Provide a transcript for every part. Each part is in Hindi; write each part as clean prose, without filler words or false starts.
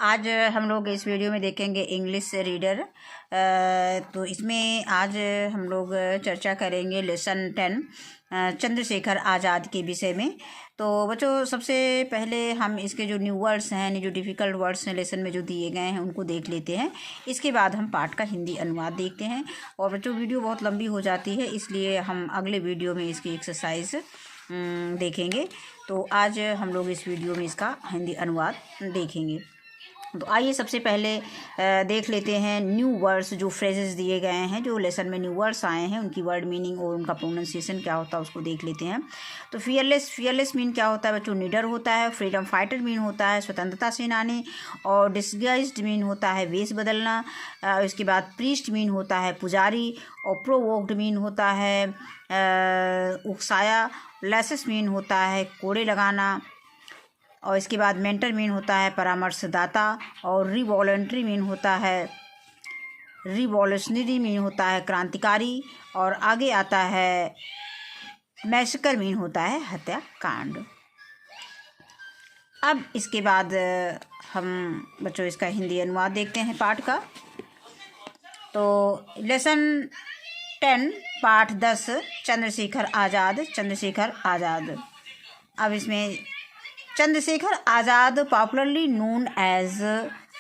आज हम लोग इस वीडियो में देखेंगे इंग्लिश रीडर। तो इसमें आज हम लोग चर्चा करेंगे लेसन 10 चंद्रशेखर आज़ाद के विषय में। तो बच्चों, सबसे पहले हम इसके जो न्यू वर्ड्स हैं, जो डिफ़िकल्ट वर्ड्स हैं लेसन में जो दिए गए हैं उनको देख लेते हैं। इसके बाद हम पाठ का हिंदी अनुवाद देखते हैं। और बच्चों, वीडियो बहुत लंबी हो जाती है, इसलिए हम अगले वीडियो में इसकी एक्सरसाइज देखेंगे। तो आज हम लोग इस वीडियो में इसका हिंदी अनुवाद देखेंगे। तो आइए सबसे पहले देख लेते हैं न्यू वर्ड्स, जो फ्रेजेस दिए गए हैं, जो लेसन में न्यू वर्ड्स आए हैं, उनकी वर्ड मीनिंग और उनका प्रोनाउंसिएशन क्या होता है उसको देख लेते हैं। तो फियरलेस मीन क्या होता है बच्चों? निडर होता है। फ्रीडम फाइटर मीन होता है स्वतंत्रता सेनानी। और डिसगाइज्ड मीन होता है वेश बदलना। इसके बाद प्रीस्ट मीन होता है पुजारी। और प्रोवोक्ड मीन होता है उकसाया। लेसेस मीन होता है कोड़े लगाना। और इसके बाद मेंटर मीन होता है परामर्शदाता। और रिवॉलंटरी मीन होता है रिवॉल्यूशनरी मीन होता है क्रांतिकारी। और आगे आता है मैसेकर मीन होता है हत्याकांड। अब इसके बाद हम बच्चों इसका हिंदी अनुवाद देखते हैं पाठ का। तो लेसन 10 पाठ 10 चंद्रशेखर आज़ाद। अब इसमें Chandrashekhar Azad popularly known as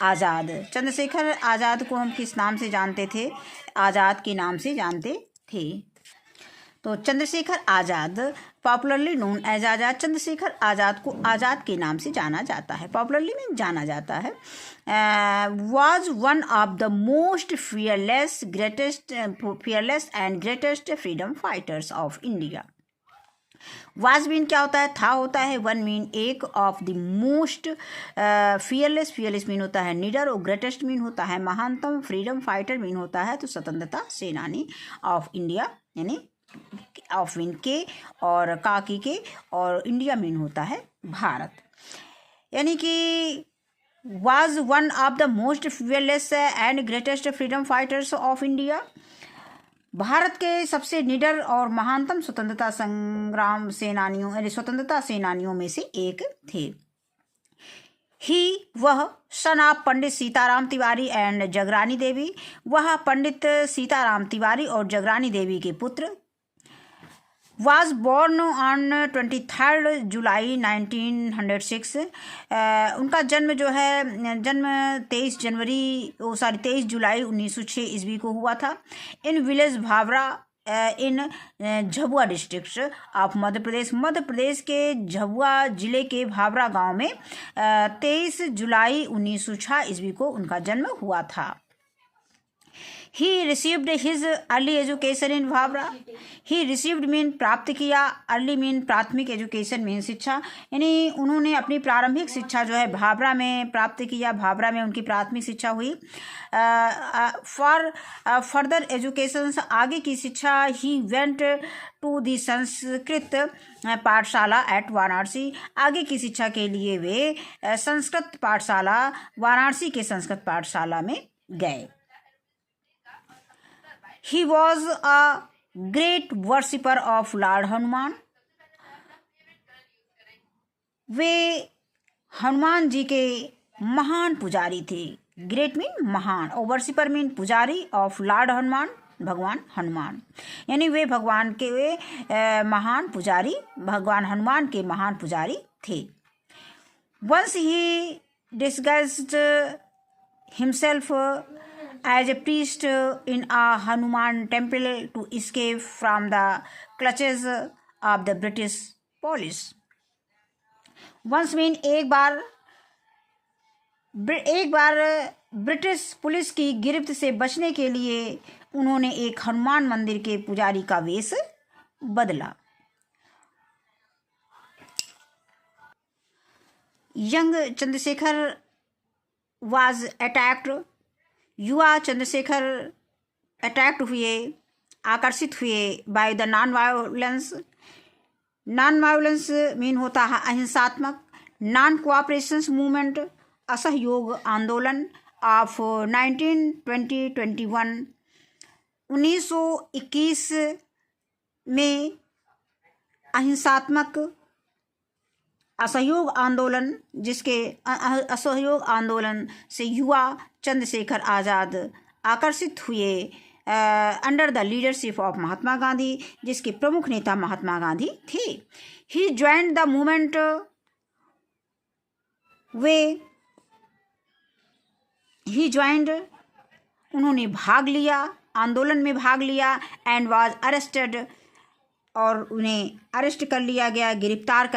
आज़ाद। चंद्रशेखर आज़ाद को हम किस नाम से जानते थे? आज़ाद के नाम से जानते थे। तो Chandrashekhar Azad popularly known as आज़ाद। चंद्रशेखर आज़ाद को आज़ाद के नाम से जाना जाता है। पॉपुलरली मीन जाना जाता है। was one of the most fearless and greatest freedom fighters of India। Was mean क्या होता है? था होता है। वन मीन एक। Of the most fearless mean होता है निडर। और ग्रेटेस्ट मीन होता है महानतम। फ्रीडम फाइटर मीन होता है तो स्वतंत्रता सेनानी। ऑफ इंडिया यानी ऑफ मीन के और काकी के। और इंडिया मीन होता है भारत। यानी कि was one of the most fearless and greatest freedom fighters of India. Bharat के सबसे निडर और महानतम स्वतंत्रता सेनानियों में से एक थे। वह son of Pandit Sitaram Tiwari and Jagrani Devi. वह पंडित सीताराम तिवारी और जगरानी देवी के पुत्र। was born on 23 जुलाई 1906। उनका जन्म जो है 23 जुलाई 1906 ईस्वी को हुआ था। In village Bhavra in Jhabua district of Madhya Pradesh के झबुआ जिले के भावरा गांव में 23 जुलाई 1906 ईस्वी को उनका जन्म हुआ था। He received his early education in भावरा। He received mean प्राप्त किया। अर्ली मीन प्राथमिक। एजुकेशन मीन शिक्षा। यानी उन्होंने अपनी प्रारंभिक शिक्षा जो है भावरा में प्राप्त किया। भावरा में उनकी प्राथमिक शिक्षा हुई। फॉर फर्दर एजुकेशन आगे की शिक्षा he went to the Sanskrit pathshala at Varanasi. आगे की शिक्षा के लिए वे संस्कृत पाठशाला वाराणसी के संस्कृत पाठशाला में गए। He was a great worshipper of Lord Hanuman. वे हनुमान जी के महान पुजारी थे। ग्रेट मीन महान और वर्शिपर मीन पुजारी ऑफ लॉर्ड हनुमान भगवान हनुमान। यानी वे भगवान के महान पुजारी, भगवान हनुमान के महान पुजारी थे। Once he disguised himself as a priest in a Hanuman temple to escape from the clutches of the British police। Once mean एक बार ब्रिटिश पुलिस की गिरफ्त से बचने के लिए उन्होंने एक हनुमान मंदिर के पुजारी का वेश बदला। Young Chandrashekhar was attacked। युवा चंद्रशेखर अटैक्ट हुए, आकर्षित हुए by the non violence mean होता है अहिंसात्मक। नॉन कोऑपरेशन मूवमेंट असहयोग आंदोलन ऑफ 1921 में अहिंसात्मक असहयोग आंदोलन, जिसके असहयोग आंदोलन से युवा चंद्रशेखर आज़ाद आकर्षित हुए under the leadership of Mahatma Gandhi, जिसके प्रमुख नेता महात्मा गांधी थे। He joined the movement he joined, उन्होंने भाग लिया, आंदोलन में भाग लिया, एंड वाज अरेस्टेड, और उन्हें अरेस्ट कर लिया गया, गिरफ्तार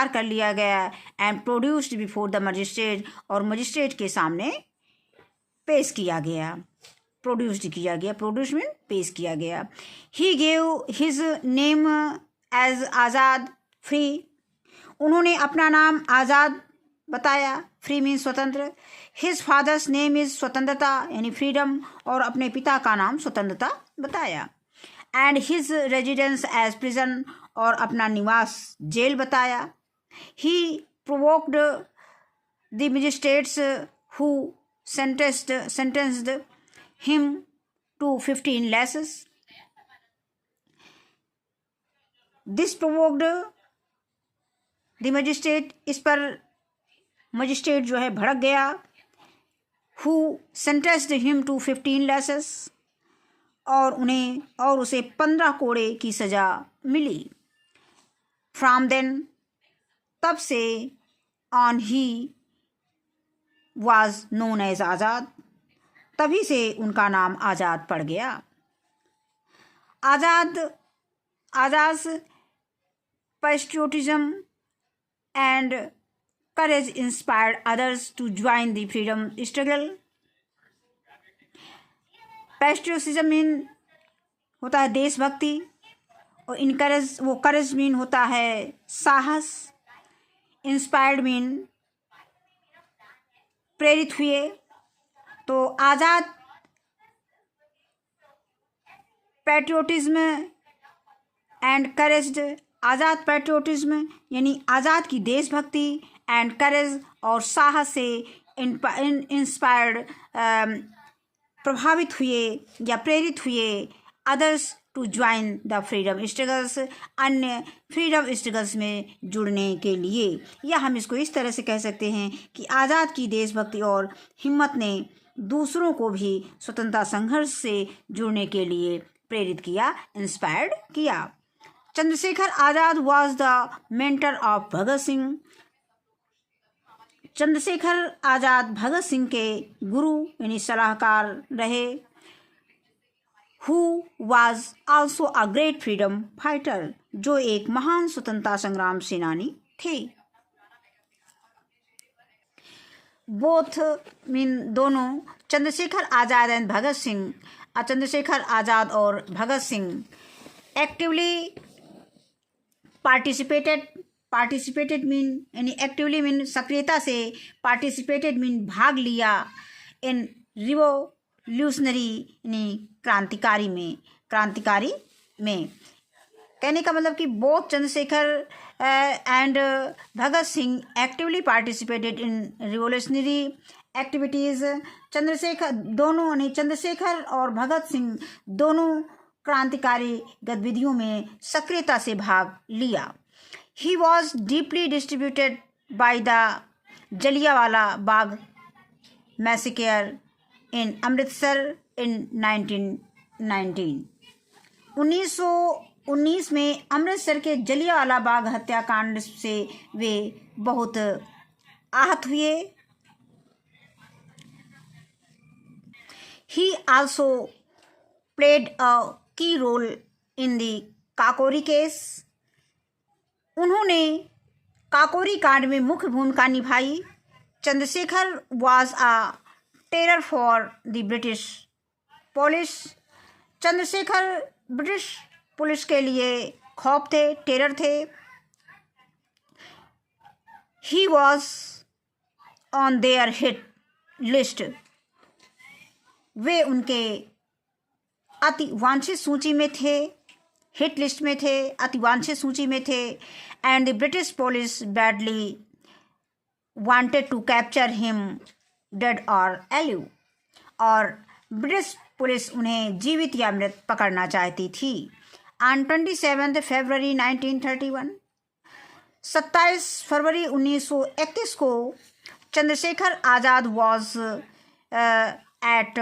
कर लिया गया, and produced before the magistrate, और मजिस्ट्रेट के सामने पेश किया गया, प्रोड्यूस मीन पेश किया गया। He gave his name as Azad free, उन्होंने अपना नाम आज़ाद बताया, फ्री मीन स्वतंत्र। His father's name is Swatantrata यानी फ्रीडम, और अपने पिता का नाम स्वतंत्रता बताया। And his residence as prison, और अपना निवास जेल बताया। He provoked the magistrates who sentenced him to 15 lashes. This provoked the magistrate, इस पर मजिस्ट्रेट जो है भड़क गया। Who sentenced him to 15 lashes, और उसे 15 कोड़े की सजा मिली। From then, तब से on he was known as आज़ाद, तभी से उनका नाम आज़ाद पड़ गया। Azad patriotism and courage inspired others to join the freedom struggle. Patriotism mean होता है देशभक्ति, और इनकरेज, वो करेज मीन होता है साहस, इंस्पायर्ड मीन प्रेरित हुए। तो Azad patriotism and courage, Azad patriotism यानी आज़ाद की देशभक्ति, एंड करेज और साहस से इंस्पायर्ड प्रभावित हुए या प्रेरित हुए others to join the freedom struggles, अन्य फ्रीडम स्ट्रगल्स में जुड़ने के लिए। या हम इसको इस तरह से कह सकते हैं कि आज़ाद की देशभक्ति और हिम्मत ने दूसरों को भी स्वतंत्रता संघर्ष से जुड़ने के लिए प्रेरित किया, इंस्पायर्ड किया। Chandrashekhar Azad was the mentor of Bhagat Singh. Chandrashekhar Azad Bhagat Singh के गुरु यानी सलाहकार रहे। Who was also a great freedom fighter, जो एक महान स्वतंत्रता संग्राम सेनानी थे। बोथ मीन दोनों, चंद्रशेखर आज़ाद एंड भगत सिंह, चंद्रशेखर आज़ाद और Bhagat Singh actively participated mean यानी एक्टिवली मीन सक्रियता से, पार्टिसिपेटेड मीन भाग लिया, इन रिवोल्यूशनरी यानी क्रांतिकारी में। कहने का मतलब कि both Chandrashekhar and Bhagat Singh actively participated in revolutionary activities. Chandrashekhar और भगत सिंह दोनों क्रांतिकारी गतिविधियों में सक्रियता से भाग लिया। He was deeply distributed by the Jallianwala Bagh massacre in Amritsar in 1919। 1919 में अमृतसर के जलियांवाला बाग हत्याकांड से वे बहुत आहत हुए। He also played a key role in the Kakori case. उन्होंने काकोरी कांड में मुख्य भूमिका निभाई। Chandrashekhar was a terror for the British police। Chandrashekhar British police के लिए खौफ थे, टेरर थे। He was on their hit list। वे उनके अति वांछित सूची में थे, हिट लिस्ट में थे, अति वांछित सूची में थे। And the British police badly wanted to capture him dead or alive. और ब्रिटिश पुलिस उन्हें जीवित या मृत पकड़ना चाहती थी। ऑन 27 फरवरी 1931 27 फरवरी 1931 को Chandrashekhar Azad was at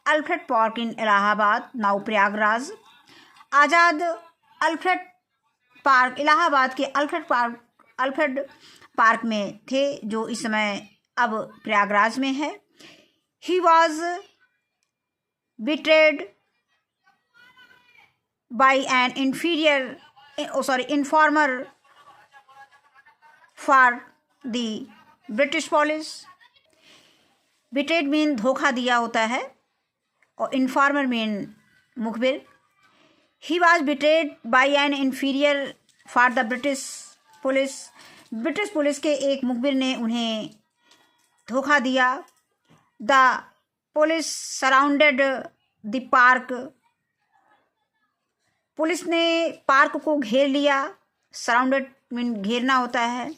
Alfred Park in Allahabad, now Prayagraj. Azad Alfred Park, Allahabad के अल्फ्रेड पार्क में थे, जो इस समय अब प्रयागराज में है। He was betrayed by an informer for the British police. Betrayed mean धोखा दिया होता है और इन्फॉर्मर मीन मुखबिर। He was betrayed by an inferior for the British police. British police के एक मुखबिर ने उन्हें धोखा दिया। The police surrounded the park. Police ने पार्क को घेर लिया। सराउंडेड मीन घेरना होता है।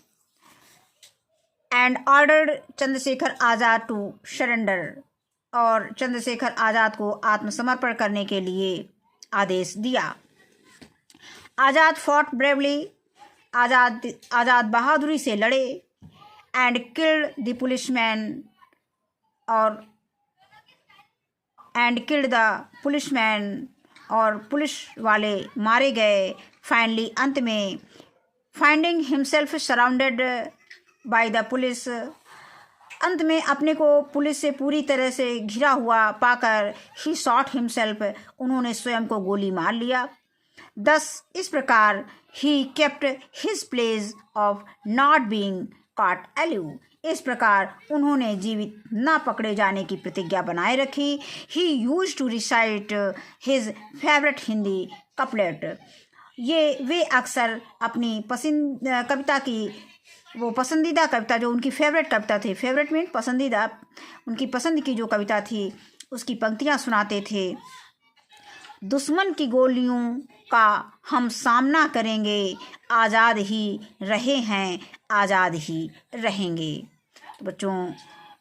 And ordered Chandrashekhar Azad to surrender, और चंद्रशेखर आज़ाद को आत्मसमर्पण करने के लिए आदेश दिया। आज़ाद फॉट ब्रेवली। आज़ाद बहादुरी से लड़े। एंड किल्ड द पुलिसमैन, और और पुलिस वाले मारे गए। फाइनली, अंत में, finding himself surrounded by the police, अंत में अपने को पुलिस से पूरी तरह से घिरा हुआ पाकर ही शॉट हिमसेल्फ, उन्होंने स्वयं को गोली मार लिया। दस, इस प्रकार he kept his place of not being caught alive, इस प्रकार उन्होंने जीवित न पकड़े जाने की प्रतिज्ञा बनाए रखी। He used to recite his favourite Hindi couplet, ये वे अक्सर अपनी पसंदीदा कविता, जो उनकी फेवरेट कविता थी, फेवरेट मीन पसंदीदा, उनकी पसंद की जो कविता थी उसकी पंक्तियाँ सुनाते थे। दुश्मन की गोलियों का हम सामना करेंगे, आज़ाद ही रहे हैं, आज़ाद ही रहेंगे। तो बच्चों,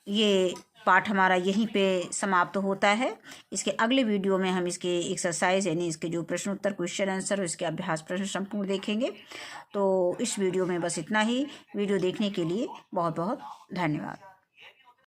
ये पाठ हमारा यहीं पे समाप्त होता है। इसके अगले वीडियो में हम इसके एक्सरसाइज यानी इसके जो प्रश्न उत्तर, क्वेश्चन आंसर और इसके अभ्यास प्रश्न संपूर्ण देखेंगे। तो इस वीडियो में बस इतना ही। वीडियो देखने के लिए बहुत बहुत धन्यवाद।